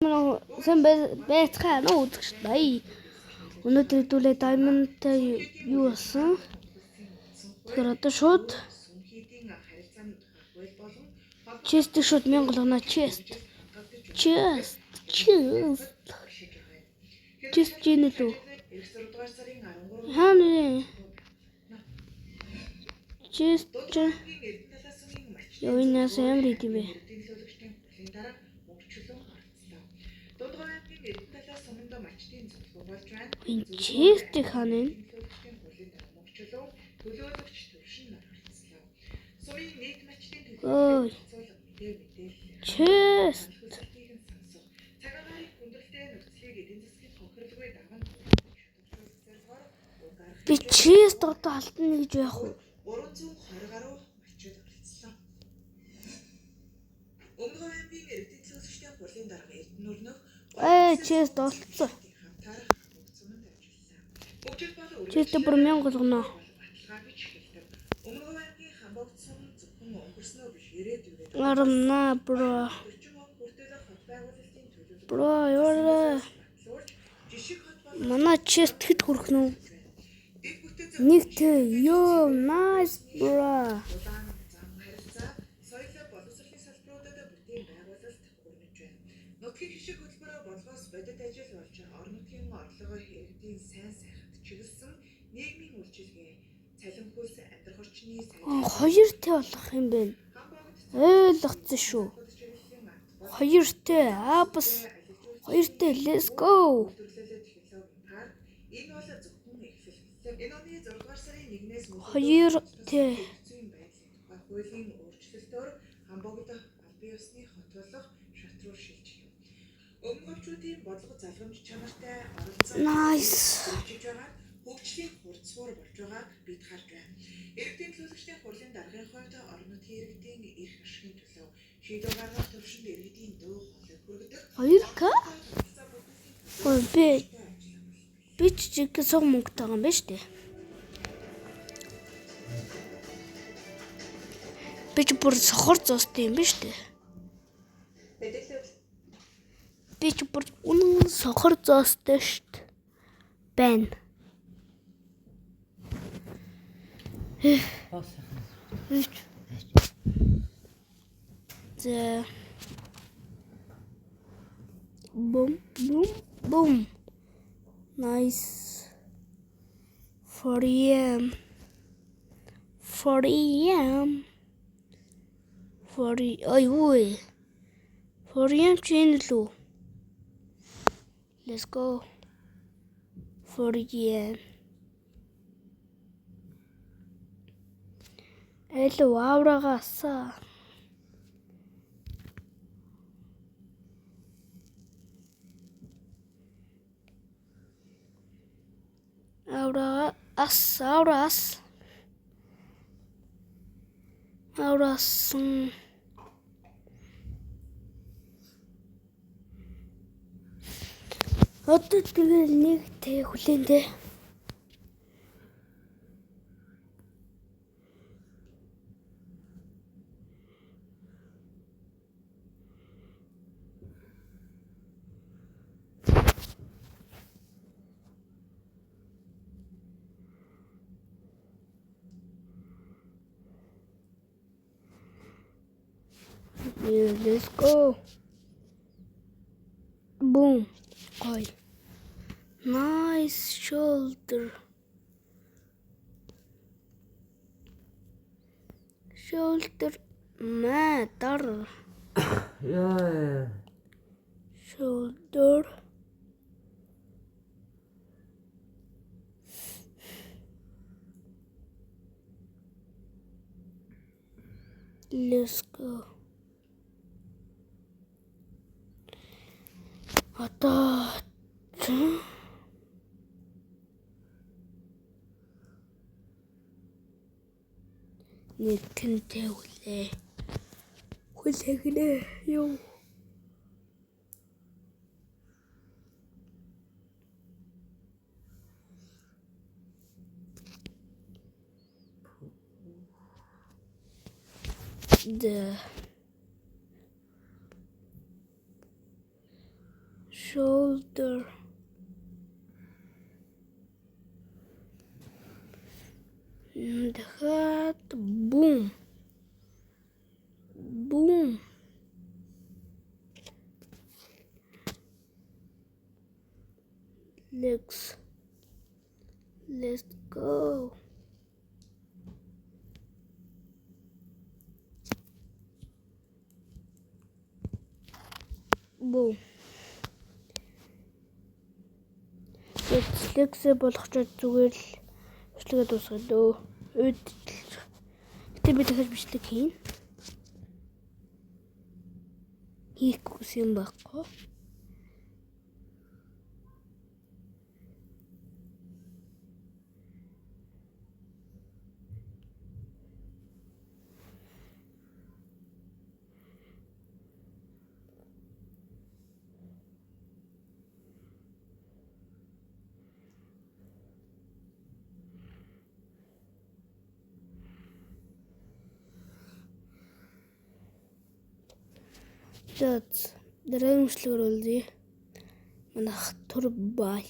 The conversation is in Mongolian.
Sen байцгаана уу үзэгч дая. Өнөөдөр хэдүүлээ Diamond-тай юу болсон? Тэгэхээр одоо шууд chest шууд 1000 гоноо chest гинэ лүү. Хаана chest юу инээс амар идэв бэ? Chest ханаа. Ой. Chest. Би chest одоо алтна гэж яах вэ? 320 гаруй мачид оролцлоо. Өмнө аймгийн иргэдийн цэцэгчдийн хурлын дарга Эрдэнөрнөх chest олцсон. Chest бүр 1000 гоноо. Арна бро. Бро ёо. Манай chest хэд хүрэх нү? Нэгт ёо nice bro. Нутгийн хишиг хөтөлбөрөөр болгоос бодит ажил болж орон нутгийн орлогоо иргэдийн сайн сайхад чиглэсэн нийгмийн үйлчилгээ цалинхүүс амьдрах орчны хоёр тэй болох юм байна. Ойлгоцсон шүү. Хоёр тэй апс хоёр тэй let's go. Энэ бол зөвхөн эхлэл. Энэ оны 6 дугаар сарын 1-ээс хоёр тэй хуулийн өөрчлөлтөөр Хамбогд албан ёсны хот болох шат руу шилжих юм. Өмгөвчүүдийн бодлого залгамж чанартай оролцоо хийж байгаа хөгжлийн хурцсуур болж байгааг бид харж байна. Иргэдийн төлөөлөгчдийн хурлын даргын хувьд орон нутгийн иргэдийн эрх ашигын төлөө шийдвэр гаргах төвшөнд иргэдийн дуу хоолой хүргэдэг. 2К? Ой би чиг сог мөнгөтэй юм байна шүү дээ. Би ч бүр сохор зоостой юм байна шүү дээ. Би ч бүр үнэн сохор зоостой шүү дээ. Байна. The boom. Nice. 40 ой 40 chain лүү. Let's go. 40 Эло аврагаса. Аурас. Одоо тэгэл нэг тэ хүлэн дээ. Yeah, let's go. Boom. Oi. Nice shoulder. Matter. Yeah. Shoulder. Let's go. Одоо нэгэнтэй хүлээгнэ юу. shoulder, дахиад boom, boom, legs, let's go. Boom. Legs болгоч зүгээр л бичлэгээ дуусгая дөө. Үүдэлж. Гэтэ би дахиж бичлэг хийн. Хийх гэсэн байхгүй. Дараагийн бичлэгээр үлдээ. Манайх турбай.